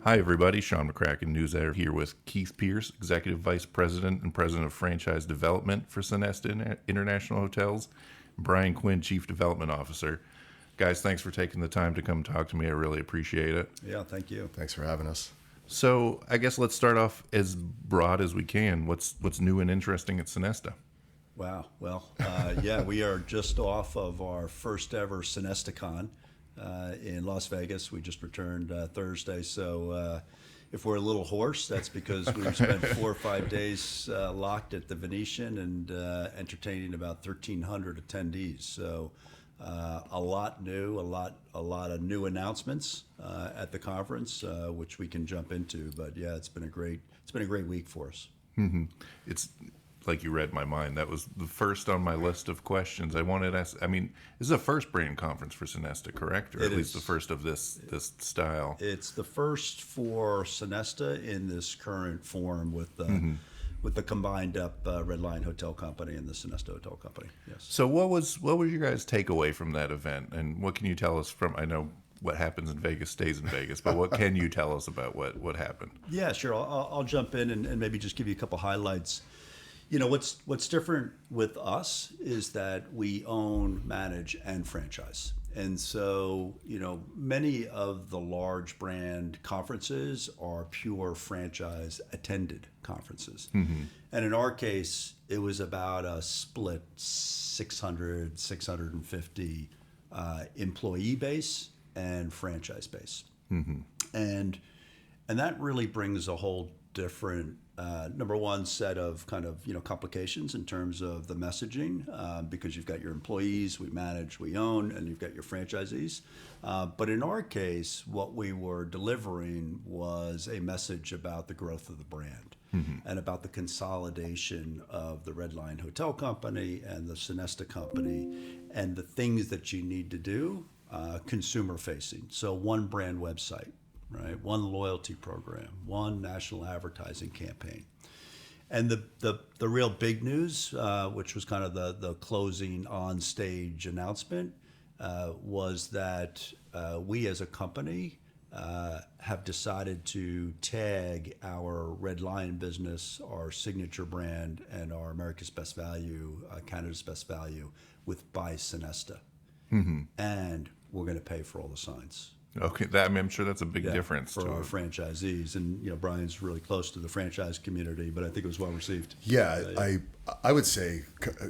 Hi, everybody. Sean McCracken, news editor, here with Keith Pierce, Executive Vice President and President of Franchise Development for Sonesta International Hotels, and Brian Quinn, Chief Development Officer. Guys, thanks for taking the time to come talk to me. I really appreciate it. Yeah, thank you. Thanks for having us. So, I guess let's start off as broad as we can. What's new and interesting at Sonesta? Wow. Well, yeah, we are just off of our first ever SonestaCon in Las Vegas. We just returned Thursday. So if we're a little hoarse, that's because we've spent 4 or 5 days locked at the Venetian and entertaining about 1,300 attendees. So a lot new, a lot of new announcements at the conference, which we can jump into. But yeah, it's been a great week for us. Mm-hmm. It's like you read my mind. That was the first on my list of questions I wanted to ask. I mean, this is the first brand conference for Sonesta, correct? Or at least the first of this style. It's the first for Sonesta in this current form with the combined up Red Lion Hotel Company and the Sonesta Hotel Company. Yes. So what was your guys' takeaway from that event, and what can you tell us from? I know what happens in Vegas stays in Vegas, but what can you tell us about what happened? Yeah, sure. I'll jump in and maybe just give you a couple highlights. You know, what's different with us is that we own, manage, and franchise. And so, you know, many of the large brand conferences are pure franchise attended conferences. Mm-hmm. And in our case, it was about a split 600, 650 employee base and franchise base. Mm-hmm. And that really brings a whole different number one set of kind of complications in terms of the messaging because you've got your employees, we manage, we own, and you've got your franchisees. But in our case, what we were delivering was a message about the growth of the brand and about the consolidation of the Red Lion Hotel Company and the Sonesta Company and the things that you need to do consumer facing. So one brand website. Right, one loyalty program, one national advertising campaign, and the real big news, which was kind of the closing on stage announcement, was that we as a company have decided to tag our Red Lion business, our signature brand, and our America's Best Value, Canada's Best Value, with by Sonesta, and we're going to pay for all the signs. Okay, I'm sure that's a big difference for our franchisees, and Brian's really close to the franchise community, but I think it was well received. Yeah, I would say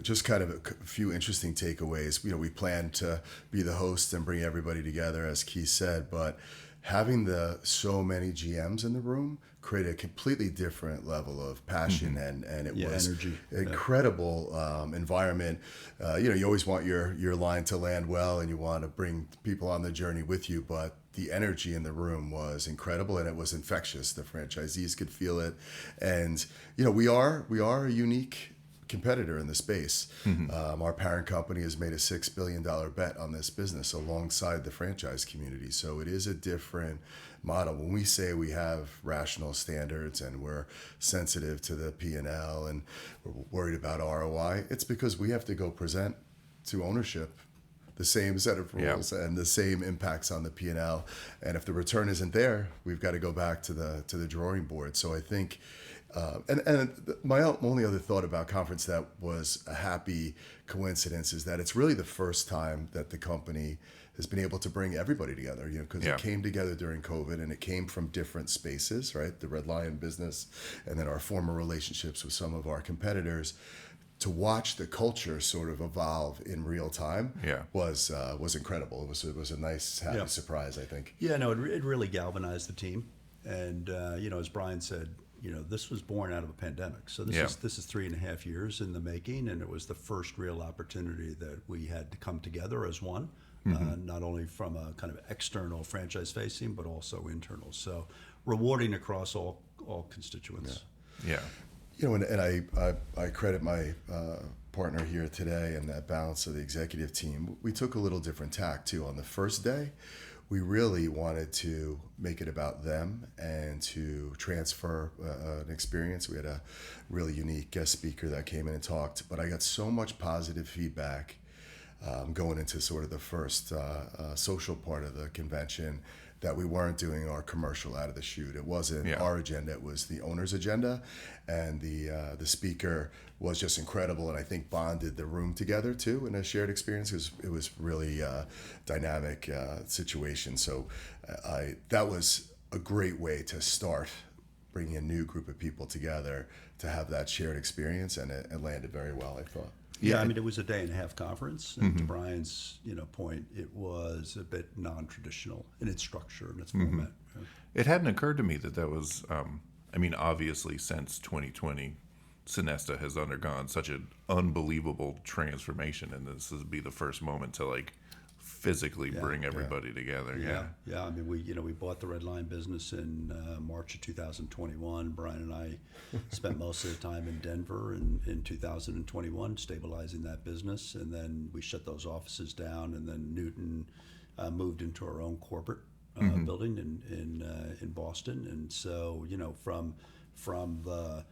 just kind of a few interesting takeaways. We plan to be the host and bring everybody together, as Keith said, but having so many GMs in the room create a completely different level of passion and it was energy. Incredible environment. You always want your line to land well and you want to bring people on the journey with you, but the energy in the room was incredible and it was infectious. The franchisees could feel it, and we are a unique competitor in the space. Our parent company has made a $6 billion bet on this business alongside the franchise community. So it is a different model. When we say we have rational standards and we're sensitive to the P&L and we're worried about ROI, it's because we have to go present to ownership the same set of rules and the same impacts on the P&L. And if the return isn't there, we've got to go back to the drawing board. So I think and my only other thought about conference that was a happy coincidence is that it's really the first time that the company has been able to bring everybody together, because it came together during COVID and it came from different spaces, right? The Red Lion business and then our former relationships with some of our competitors. To watch the culture sort of evolve in real time was incredible. It was a nice, happy surprise, I think. Yeah, no, it really galvanized the team. And, as Brian said, this was born out of a pandemic. So this is 3.5 years in the making, and it was the first real opportunity that we had to come together as one, not only from a kind of external franchise facing, but also internal. So rewarding across all constituents. Yeah. And I credit my partner here today and that balance of the executive team. We took a little different tack too. On the first day, we really wanted to make it about them and to transfer an experience. We had a really unique guest speaker that came in and talked, but I got so much positive feedback going into sort of the first social part of the convention that we weren't doing our commercial out of the chute. It wasn't Yeah. our agenda; it was the owner's agenda, and the speaker was just incredible, and I think bonded the room together too in a shared experience. It was really dynamic situation. So that was a great way to start bringing a new group of people together to have that shared experience, and it landed very well, I thought. Yeah, I mean, it was a day and a half conference, and to Brian's point, it was a bit non-traditional in its structure and its format. It hadn't occurred to me that was, I mean, obviously since 2020, Sonesta has undergone such an unbelievable transformation, and this would be the first moment to like physically bring everybody together. Yeah. I mean, we bought the Red Line business in March of 2021. Brian and I spent most of the time in Denver in 2021 stabilizing that business, and then we shut those offices down, and then Newton moved into our own corporate building in Boston, and so from the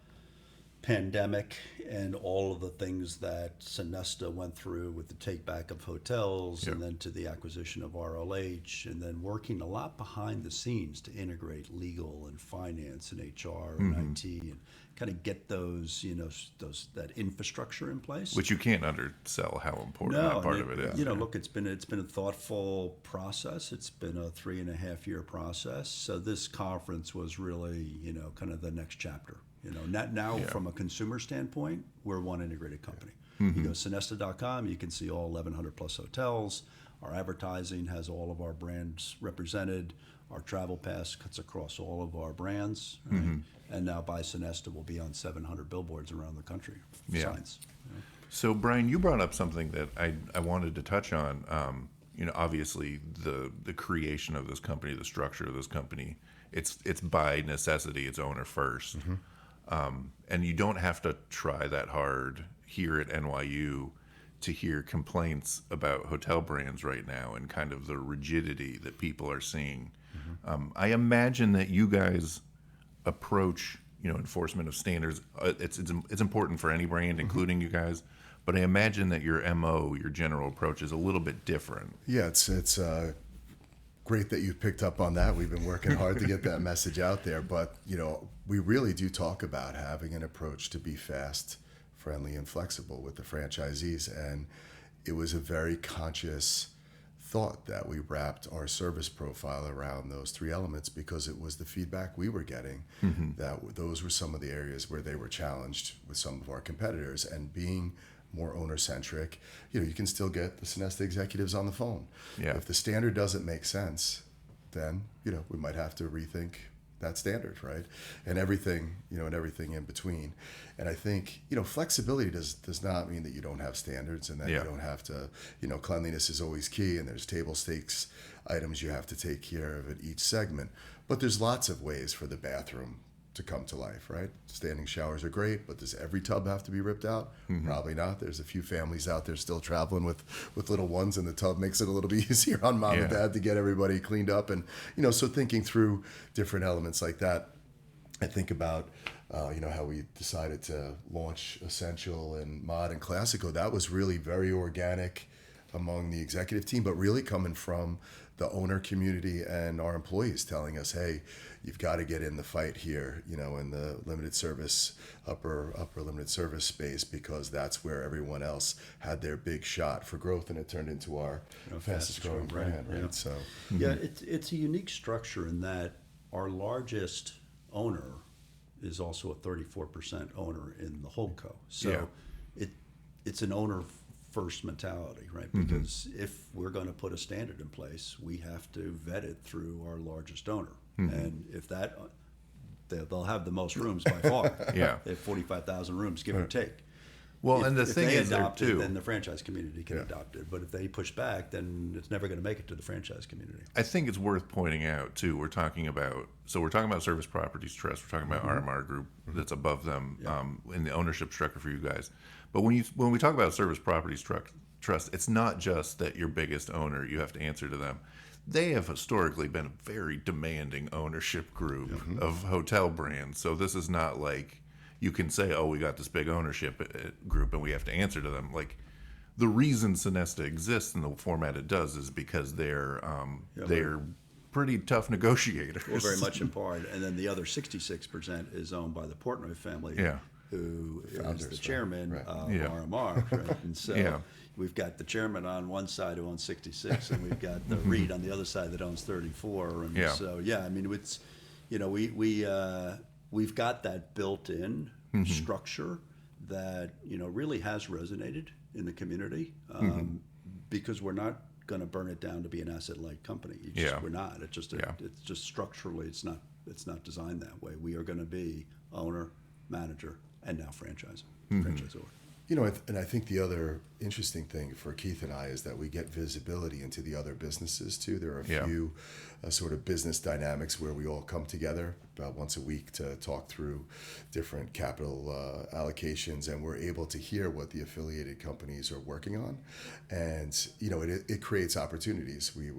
pandemic and all of the things that Sonesta went through with the take back of hotels, and then to the acquisition of RLH, and then working a lot behind the scenes to integrate legal and finance and HR and IT, and kind of get those that infrastructure in place. Which you can't undersell how important that part of it is. Look, it's been a thoughtful process. It's been a 3.5-year process. So this conference was really kind of the next chapter. Now from a consumer standpoint, we're one integrated company. You go to Sonesta.com, you can see all 1,100 plus hotels. Our advertising has all of our brands represented. Our travel pass cuts across all of our brands. Right? And now by Sonesta will be on 700 billboards around the country. Signs. So Brian, you brought up something that I wanted to touch on. Obviously the creation of this company, the structure of this company, it's by necessity, it's owner first. And you don't have to try that hard here at NYU to hear complaints about hotel brands right now and kind of the rigidity that people are seeing. I imagine that you guys approach, enforcement of standards. It's important for any brand, including you guys. But I imagine that your MO, your general approach, is a little bit different. Yeah, it's great that you picked up on that. We've been working hard to get that message out there. But, we really do talk about having an approach to be fast, friendly, and flexible with the franchisees. And it was a very conscious thought that we wrapped our service profile around those three elements, because it was the feedback we were getting that those were some of the areas where they were challenged with some of our competitors. And being more owner-centric, you can still get the Sonesta executives on the phone. Yeah. If the standard doesn't make sense, then, we might have to rethink that standard, right? And everything, and everything in between. And I think, flexibility does not mean that you don't have standards and that you don't have to, cleanliness is always key, and there's table stakes items you have to take care of at each segment. But there's lots of ways for the bathroom to come to life, right? Standing showers are great, but does every tub have to be ripped out? Probably not. There's a few families out there still traveling with little ones, and the tub makes it a little bit easier on mom and dad to get everybody cleaned up. And, so thinking through different elements like that, I think about, how we decided to launch Essential and Mod and Classico. That was really very organic among the executive team, but really coming from the owner community and our employees telling us, hey, you've got to get in the fight here, in the limited service, upper limited service space, because that's where everyone else had their big shot for growth, and it turned into our fastest growing brand, right? Yeah. So It's a unique structure in that our largest owner is also a 34% owner in the holdco. So it's an owner first mentality, right? Because if we're going to put a standard in place, we have to vet it through our largest owner. And if that, they'll have the most rooms by far. They have 45,000 rooms, give or take. Well, and the if thing they is adopt there it, too, then the franchise community can adopt it. But if they push back, then it's never going to make it to the franchise community. I think it's worth pointing out too. We're talking about Service Properties Trust. We're talking about RMR Group that's above them in the ownership structure for you guys. But when we talk about Service Properties Trust, it's not just that your biggest owner, you have to answer to them. They have historically been a very demanding ownership group of hotel brands. So this is not like you can say, oh, we got this big ownership group and we have to answer to them. Like, the reason Sonesta exists in the format it does is because they're pretty tough negotiators. Well, very much in part. And then the other 66% is owned by the Portnoy family, Yeah. who is Founders, the right? chairman Right. of Yeah. RMR. Right? And so Yeah. we've got the chairman on one side who owns 66, and we've got the REIT on the other side that owns 34. And Yeah. so, yeah, I mean, it's, we've got that built-in structure that, really has resonated in the community, because we're not going to burn it down to be an asset-light company. Yeah. We're not. It's just structurally, it's not designed that way. We are going to be owner, manager, and now franchisor. And I think the other interesting thing for Keith and I is that we get visibility into the other businesses too. There are a Yeah. few sort of business dynamics where we all come together about once a week to talk through different capital allocations, and we're able to hear what the affiliated companies are working on, and it creates opportunities. We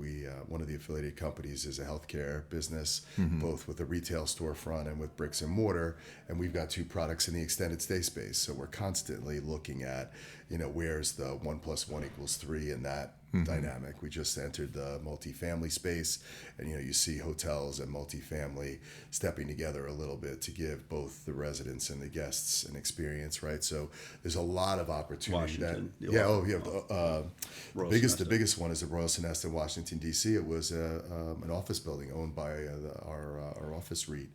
one of the affiliated companies is a healthcare business, both with a retail storefront and with bricks and mortar, and we've got 2 products in the extended stay space. So we're constantly looking at where's the 1 + 1 = 3 in that dynamic. We just entered the multifamily space, and you see hotels and multifamily stepping together a little bit to give both the residents and the guests an experience, right? So there's a lot of opportunity. Washington, the The biggest one is the Royal Sonesta in Washington D.C. It was an office building owned by our office REIT,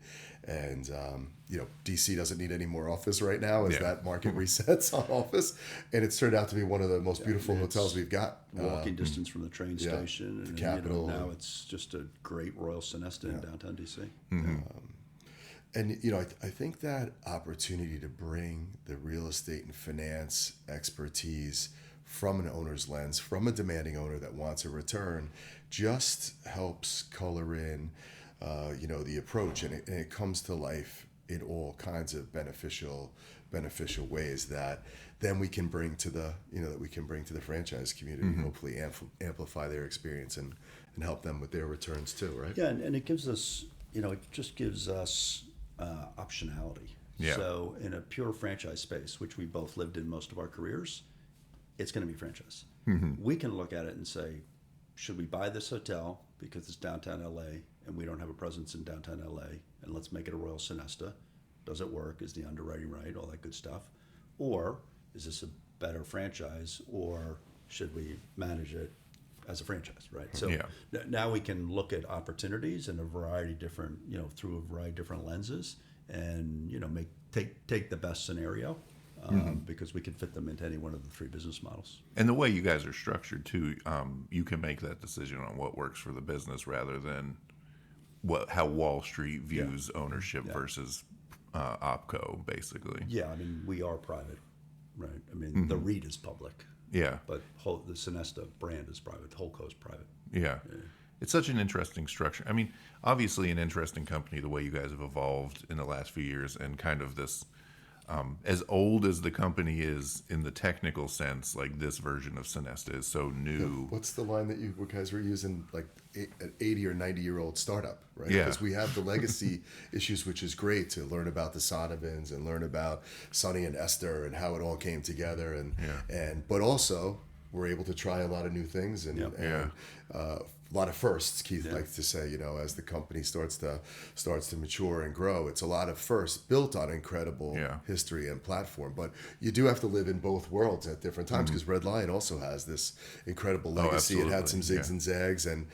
and DC doesn't need any more office right now as that market resets on office, and it's turned out to be one of the most beautiful hotels we've got. Walking distance from the train station, the and Capitol. now it's just a great Royal Sonesta in downtown DC. And I think that opportunity to bring the real estate and finance expertise from an owner's lens, from a demanding owner that wants a return, just helps color in the approach, and it comes to life in all kinds of beneficial ways that then we can bring to the franchise community, and hopefully amplify their experience and help them with their returns too, right? Yeah, and it gives us, it just gives us optionality. Yeah. So in a pure franchise space, which we both lived in most of our careers, it's going to be franchise. We can look at it and say, should we buy this hotel because it's downtown LA and we don't have a presence in downtown LA, and let's make it a Royal Sonesta? Does it work? Is the underwriting right? All that good stuff. Or is this a better franchise, or should we manage it as a franchise, right? So now we can look at opportunities in a variety of different, through a variety of different lenses, and take the best scenario, because we can fit them into any one of the 3 business models. And the way you guys are structured too, you can make that decision on what works for the business rather than how Wall Street views ownership versus OpCo, basically. Yeah, I mean, we are private, right? I mean, the REIT is public. Yeah. But the Sonesta brand is private. The whole co is private. Yeah. It's such an interesting structure. I mean, obviously an interesting company, the way you guys have evolved in the last few years, and kind of this, as old as the company is in the technical sense, like this version of Sonesta is so new. What's the line that you guys were using, like an 80 or 90-year-old startup, right? Yeah. Because we have the legacy issues, which is great to learn about the Sonovans and learn about Sonny and Esther and how it all came together, but also we're able to try a lot of new things and a lot of firsts. Keith likes to say, as the company starts to mature and grow, it's a lot of firsts built on incredible history and platform. But you do have to live in both worlds at different times, because Red Lion also has this incredible legacy. It had some zigs and zags, and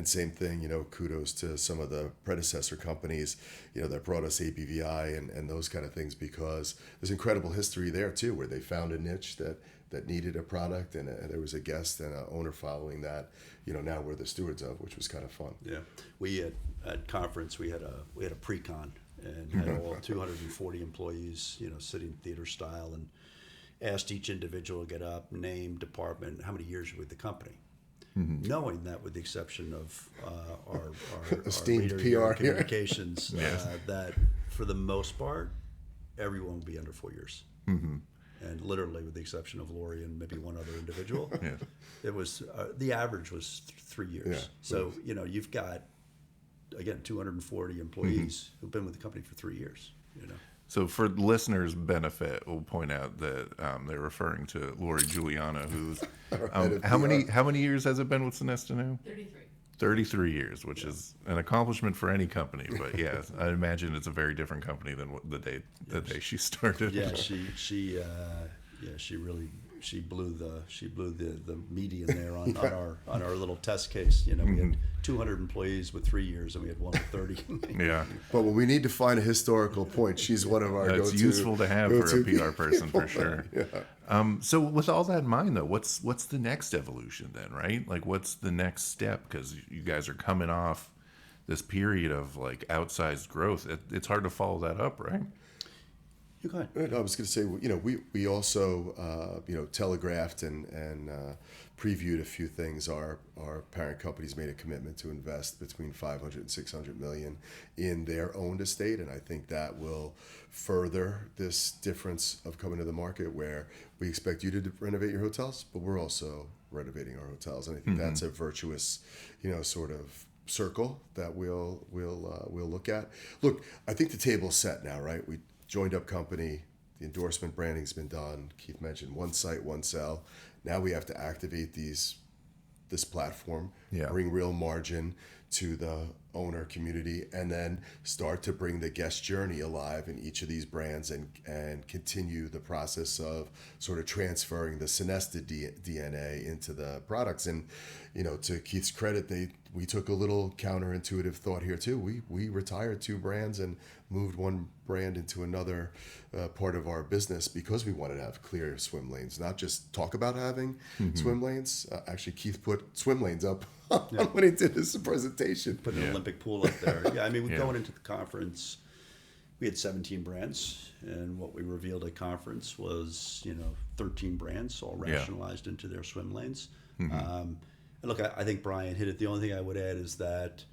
same thing. Kudos to some of the predecessor companies, that brought us ABVI and those kind of things, because there's incredible history there too, where they found a niche that needed a product, and there was a guest and an owner following that. Now we're the stewards of, which was kind of fun. Yeah, we at conference we had a pre-con and had all 240 employees, sitting theater style, and asked each individual to get up, name, department, how many years you're with the company. Knowing that, with the exception of our esteemed leader here in PR here. communications, that for the most part, everyone will be under 4 years. And literally, with the exception of Lori and maybe one other individual, it was the average was 3 years. Yeah. So you've got, again, 240 employees who've been with the company for 3 years. So for listeners' benefit, we'll point out that they're referring to Lori Giuliano, who's how many years has it been with Sonesta now? 33. 33 years, which is an accomplishment for any company. But yeah, I imagine it's a very different company than the day she started. Yeah, she really blew the median there on our little test case. You know, we had 200 employees with 3 years, and we had one with 30. Yeah. But when we need to find a historical point, she's one of our That's go-to. useful to have for a PR person people. for sure. Yeah. So with all that in mind, though, what's the next evolution then, right? Like, what's the next step? Because you guys are coming off this period of like outsized growth. It's hard to follow that up, right? You go ahead. I was going to say, you know, we also, you know, telegraphed and previewed a few things. Our parent company's made a commitment to invest between 500 and 600 million in their owned estate, and I think that will further this difference of coming to the market where we expect you to renovate your hotels, but we're also renovating our hotels, and I think that's a virtuous, you know, sort of circle that we'll look at. Look, I think the table's set now, right? We joined up company, the endorsement branding's been done. Keith mentioned one site, one sell. Now we have to activate this platform, bring real margin to the owner community, and then start to bring the guest journey alive in each of these brands and continue the process of sort of transferring the Sonesta DNA into the products. And, you know, to Keith's credit, we took a little counterintuitive thought here too. We retired 2 brands and moved one brand into another part of our business because we wanted to have clear swim lanes, not just talk about having swim lanes. Actually, Keith put swim lanes up when he did his presentation. Put an Olympic pool up there. Yeah, I mean, going into the conference, we had 17 brands, and what we revealed at conference was, you know, 13 brands all rationalized into their swim lanes. And look, I think Brian hit it. The only thing I would add is that,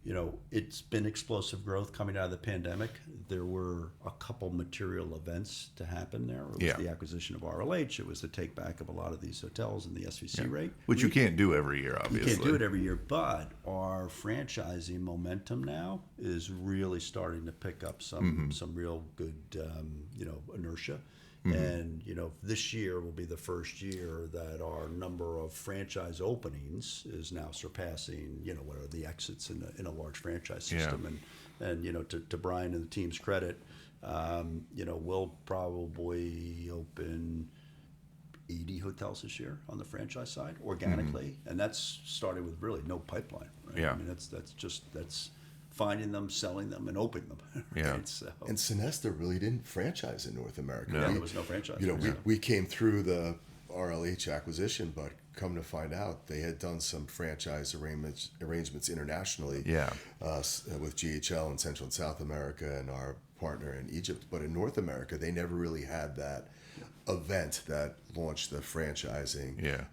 you know, it's been explosive growth coming out of the pandemic. There were a couple material events to happen there. It was the acquisition of RLH. It was the take back of a lot of these hotels and the SVC rate. Which you can't do every year, obviously. You can't do it every year, but our franchising momentum now is really starting to pick up some real good, you know, inertia. And, you know, this year will be the first year that our number of franchise openings is now surpassing, you know, what are the exits in a large franchise system. And you know, to Brian and the team's credit, you know, we'll probably open 80 hotels this year on the franchise side organically. And that's starting with really no pipeline, right? Yeah. I mean, that's finding them, selling them, and opening them. Right? Yeah. So, And Sonesta really didn't franchise in North America. No. yeah, there was no franchise. You know, we came through the RLH acquisition, but come to find out, they had done some franchise arrangements internationally. With GHL in Central and South America and our partner in Egypt. But in North America, they never really had that event that launched the franchising.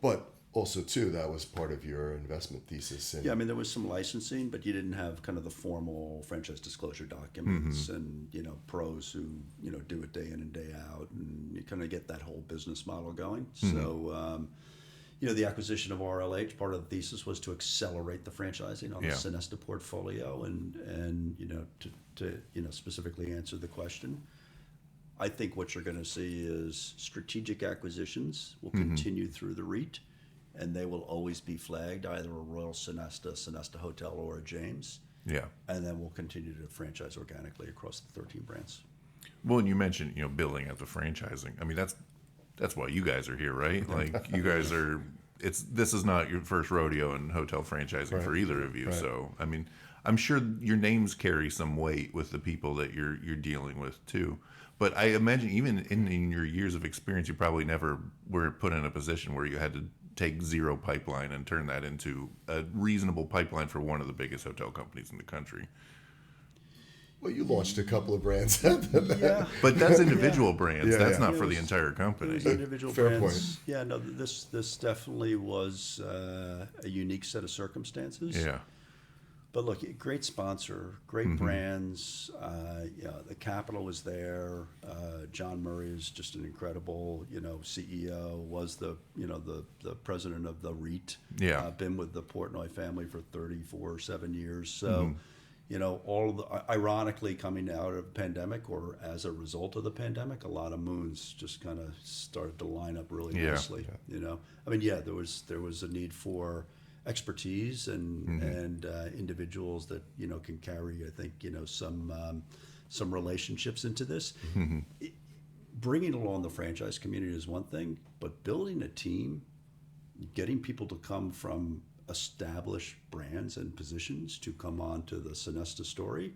But also, too, that was part of your investment thesis. Yeah, I mean, there was some licensing, but you didn't have kind of the formal franchise disclosure documents and, you know, pros who, you know, do it day in and day out, and you kind of get that whole business model going. So, you know, the acquisition of RLH, part of the thesis was to accelerate the franchising on the Sonesta portfolio and you know, to you know, specifically answer the question. I think what you're going to see is strategic acquisitions will continue through the REIT, and they will always be flagged either a Royal Sonesta, Sonesta Hotel, or a James. And then we'll continue to franchise organically across the 13 brands. Well, and you mentioned, you know, building out the franchising. I mean, that's why you guys are here, right? Like, you guys are. This is not your first rodeo in hotel franchising for either of you. So, I mean, I'm sure your names carry some weight with the people that you're dealing with too. But I imagine even in your years of experience, you probably never were put in a position where you had to take zero pipeline and turn that into a reasonable pipeline for one of the biggest hotel companies in the country. Well, you launched a couple of brands. Yeah, But that's individual brands. Yeah, That's yeah. not for the entire company. It was individual Fair brands. Yeah, no, this definitely was a unique set of circumstances. Yeah. But look, great sponsor, great brands. Yeah, the capital was there. John Murray is just an incredible, you know, CEO. Was the, you know, the president of the REIT. Yeah. Been with the Portnoy family for 7 years. So, you know, ironically, coming out of the pandemic or as a result of the pandemic, a lot of moons just kind of started to line up really nicely. You know, I mean, there was a need for expertise and individuals that can carry, I think, some relationships into this. Bringing along the franchise community is one thing, but building a team, getting people to come from established brands and positions to come on to the Sonesta story,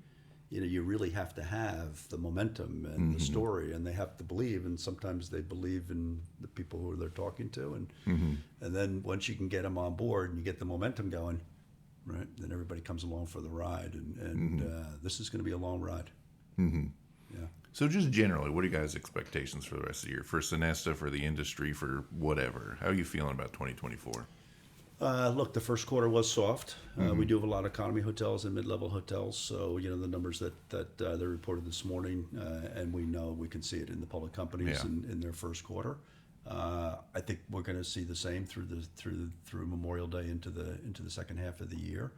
you really have to have the momentum and the story, and they have to believe, and sometimes they believe in the people who they're talking to, and then once you can get them on board and you get the momentum going, right, then everybody comes along for the ride, and this is going to be a long ride. Yeah. So just generally, what are you guys' expectations for the rest of the year? For Sonesta, for the industry, for whatever? How are you feeling about 2024? Look, the first quarter was soft. We do have a lot of economy hotels and mid-level hotels, so the numbers that they reported this morning, and we can see it in the public companies in their first quarter. I think we're going to see the same through Memorial Day into the second half of the year.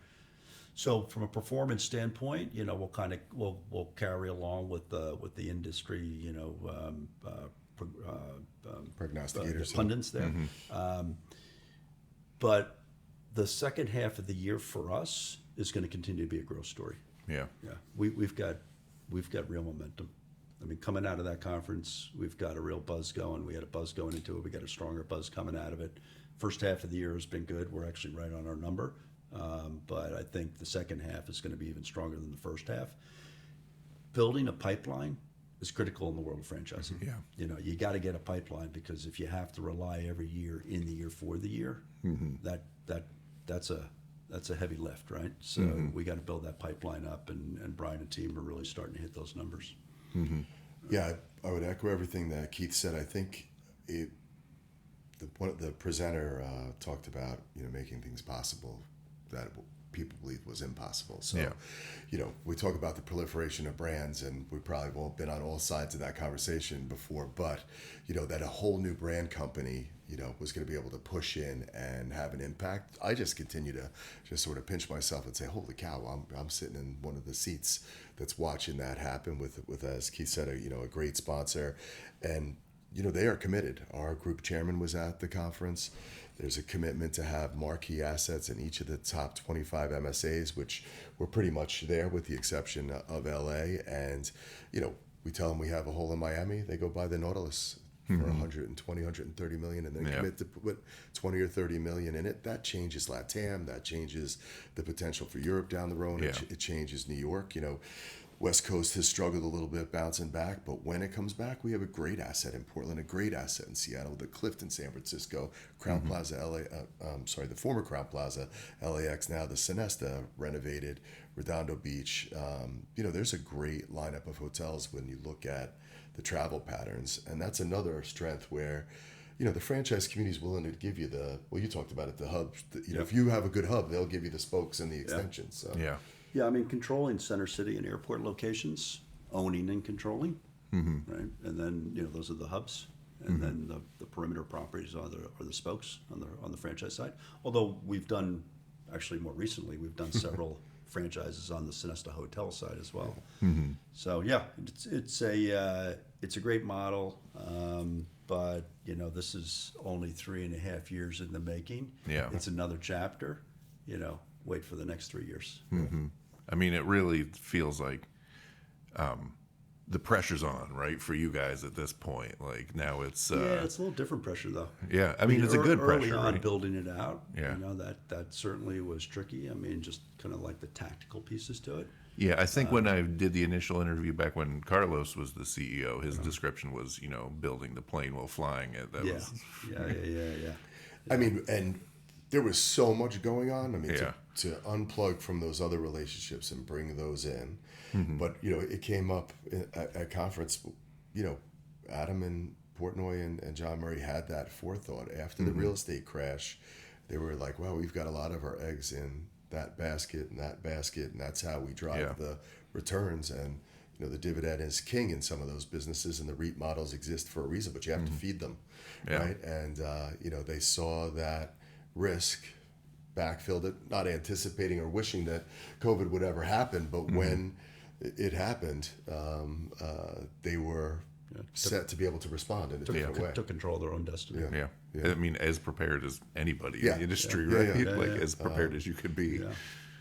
So from a performance standpoint, we'll carry along with the industry, Prognosticators. pundits there. But the second half of the year for us is going to continue to be a growth story. Yeah. Yeah, we've got real momentum. I mean, coming out of that conference, we've got a real buzz going. We had a buzz going into it. We got a stronger buzz coming out of it. First half of the year has been good. We're actually right on our number. But I think the second half is going to be even stronger than the first half. Building a pipeline is critical in the world of franchising. Yeah. You got to get a pipeline, because if you have to rely every year in the year for the year, that's a heavy lift, right? So we got to build that pipeline up, and Brian and team are really starting to hit those numbers. Yeah, I would echo everything that Keith said. I think the presenter talked about making things possible that people believed was impossible. So, we talk about the proliferation of brands, and we probably won't have been on all sides of that conversation before, but, that a whole new brand company, was going to be able to push in and have an impact. I just continue to just sort of pinch myself and say, holy cow, I'm sitting in one of the seats that's watching that happen with as Keith said, a great sponsor. And, they are committed. Our group chairman was at the conference. There's a commitment to have marquee assets in each of the top 25 MSAs, which we're pretty much there with the exception of LA. And, we tell them we have a hole in Miami. They go buy the Nautilus for 120, 130 million, and they commit to put 20 or 30 million in it. That changes LATAM. That changes the potential for Europe down the road. Yeah. It changes New York. West Coast has struggled a little bit bouncing back, but when it comes back, we have a great asset in Portland, a great asset in Seattle, the Clift in San Francisco, Crown Plaza, the former Crown Plaza, LAX, now the Sonesta renovated, Redondo Beach. There's a great lineup of hotels when you look at the travel patterns, and that's another strength where the franchise community is willing to give you you talked about it, the hubs. If you have a good hub, they'll give you the spokes and the extensions. So. Yeah, I mean, controlling center city and airport locations, owning and controlling, right? And then those are the hubs, and then the perimeter properties are the spokes on the franchise side. Although we've done, actually more recently, we've done several franchises on the Sonesta hotel side as well. So yeah, it's a great model, but this is only 3.5 years in the making. Yeah, it's another chapter. Wait for the next 3 years. I mean, it really feels like the pressure's on, right, for you guys at this point. Like now it's it's a little different pressure though. Yeah, I mean it's a good early pressure. on right? building it out. Yeah, that certainly was tricky. I mean, just kind of like the tactical pieces to it. Yeah, I think when I did the initial interview back when Carlos was the CEO, his description was building the plane while flying it. That was Yeah. I mean, and there was so much going on. I mean, Yeah. to unplug from those other relationships and bring those in. But, it came up at conference, Adam and Portnoy and John Murray had that forethought. After the real estate crash, they were like, well, we've got a lot of our eggs in that basket, and that's how we drive the returns. And, the dividend is king in some of those businesses, and the REIT models exist for a reason, but you have to feed them, right? And, they saw that risk, backfilled it, not anticipating or wishing that COVID would ever happen, but when it happened, they were set to be able to respond in a different way. Took control of their own destiny. Yeah. Yeah. I mean, as prepared as anybody Yeah. in the industry, Yeah, right? yeah. Like as prepared as you could be. Yeah.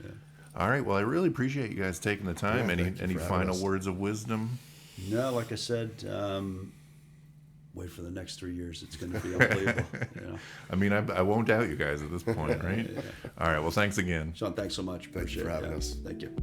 Yeah. All right. Well, I really appreciate you guys taking the time. Yeah, any thank you any for having final us. words of wisdom? No, like I said, wait for the next 3 years. It's going to be unbelievable. I mean, I won't doubt you guys at this point, right? All right. Well, thanks again. Sean, thanks so much. Thank you for having us. Thank you.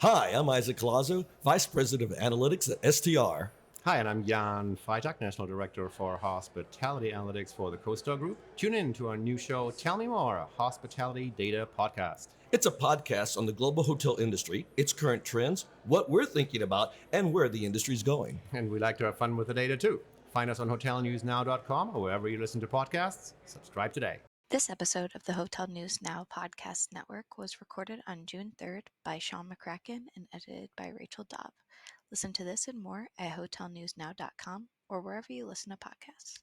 Hi, I'm Isaac Colazo, Vice President of Analytics at STR. Hi, and I'm Jan Freitag, National Director for Hospitality Analytics for the CoStar Group. Tune in to our new show, Tell Me More, a hospitality data podcast. It's a podcast on the global hotel industry, its current trends, what we're thinking about, and where the industry's going. And we like to have fun with the data too. Find us on hotelnewsnow.com or wherever you listen to podcasts. Subscribe today. This episode of the Hotel News Now podcast network was recorded on June 3rd by Sean McCracken and edited by Rachel Dobb. Listen to this and more at hotelnewsnow.com or wherever you listen to podcasts.